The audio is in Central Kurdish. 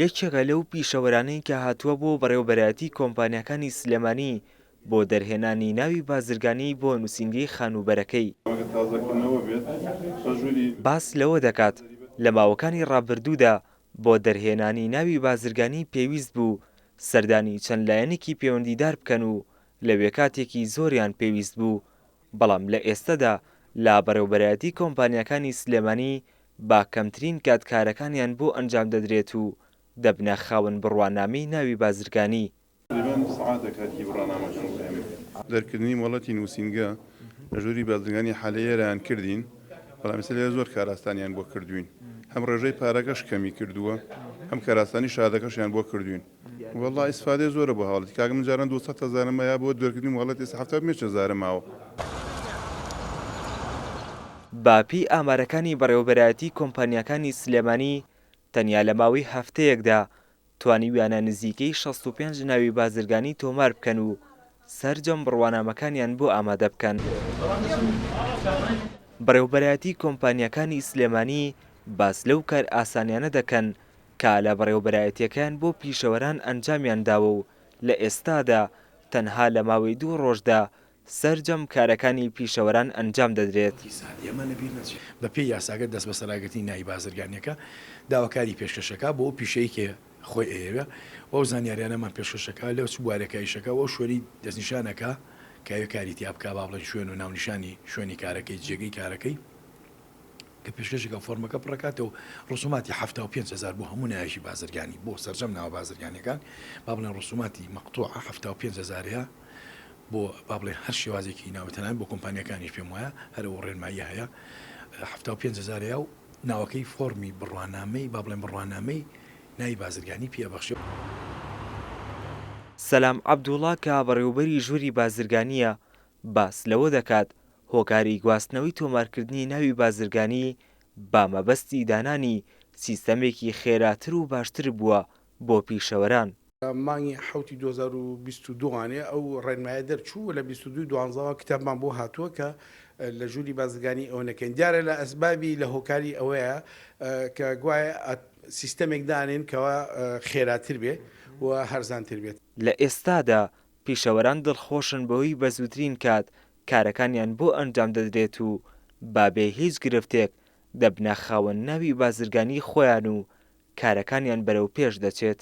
یەکێکە لەو پیشەوەرانەی کە هاتووە بۆ بەڕێوەبەرایەتی کۆمپانیاکانی سلێمانی بۆ دەرهێنانی ناوی بازرگانی بۆ نووسینگەی خانوبەرەکەی. باس لەوە دەکات لە ماوەکانی ڕابردوودا بۆ دەرهێنانی ناوی بازرگانی پێویست بوو سەردانی چەند لایەنێکی پەیوەندیدار بکەن و لەوێ کاتێکی زۆریان پێویست بوو، بەڵام لە ئێستادا لا بەڕێوەبەرایەتی کۆمپانیاکانی سلێمانی با کەمترین کاتکارەکانیان بۆ ئەنجام دەدرێت و دەبنە خاوەن بڕوانامەی ناوی بازرگانی. دەرکردنی وڵاتی نووسینگە لە ژووری بازرگانی حالەیەران کردین، بەڵام لە زۆر کاراستانیان بۆ کردوین، هەم ڕێژەی پارەکەش کەمی کردووە، هەم کاراستانی شادەکەشیان بۆ کردوین. وەڵڵا ئیسفادەی زۆرە بۆ هاوڵاتی کاگەم جاران 200,000 مەیە بۆ دەرکردنی وڵاتی 70,000 ماوە. باپی ئامارەکانی بەڕێوەبەرایەتی کۆمپانیاکانی سلێمانی تەنیا لە ماوەی هەفتەیەکدا توانیویانە نزیکەی 65 ناوی بازرگانی تۆمار بکەن و سەرجەم بڕوانامەکانیان بۆ ئامادە بکەن. بەڕێوەبەرایەتی کۆمپانیاکانی سلێمانی باس لەو کار ئاسانیانە دەکەن کە لە بەڕێوەبەرایەتیەکان بۆ پیشەوەران ئەنجامیان داوە و لە ئێستادا تەنها لە ماوەی 2 ڕۆژدا سەرجەم کارەکانی پیشەوەران ئەنجام دەدرێت. بە پێی یاساگە دەست بە سەراگرتنی ناوی بازرگانیەکە داواکاری پێشکەشەکە بۆ پیشەی کە خۆی ئێوە و زانیاریانەمان پێشکەشەکە لەو بوارەکەیشەکە و شوێنی دەستنیشانەکە کاوێکاری تیابکە با بڵێن شوێن و ناونیشانی شوێنی کارەکەی جێگەی کارەکەی کە پێشکەشێکە فۆرمەکە پڕکاتەوە ڕسوماتی 75,000 بۆ هەموو نایشی بازرگانی بۆ سەرجەم ناوە بازرگانیەکان با بڵێن ڕسوماتی مەقتوع 75,000 بۆ با بڵێ هەر شێوازێکی ناوتەنان بۆ کۆمپانیەکانیش پێم وایە هەرەوە ڕێنمایی هەیە 75,000 و ناوەکەی فۆرمی بڕوانامەی با بڵێن بڕوانامەی ناوی بازرگانی پێبەخشێ. سەلام عەبدوڵڵا کە بەڕێوەبەری ژووری بازرگانیە باس لەوە دەکات هۆکاری گواستنەوەی تۆمارکردنی ناوی بازرگانی با مەبەستی دانانی سیستەمێکی خێراتر و باشتر بووە بۆ پیشەوەران. مانگی حوتی 2022 ئەو ڕێنمایە دەرچوو لە 22 کتابمان بۆ هاتووە کە لە ژووری بازرگانی ئەو نەکەین دیارە لە ئەسبابی لە هۆکاری ئەوەیە کە گوایە سیستەمێک دانێن کەەوە خێراتر بێ و هەرزانتر بێت. لە ئێستادا پیشەوەران دڵخۆشن بەوەی بە زووترین کات کارەکانیان بۆ ئەنجام دەدرێت و بابێ هیچ گرفتێک دەبنە خاوەن ناوی بازرگانی خۆیان و کارەکانیان بەرەو پێش دەچێت.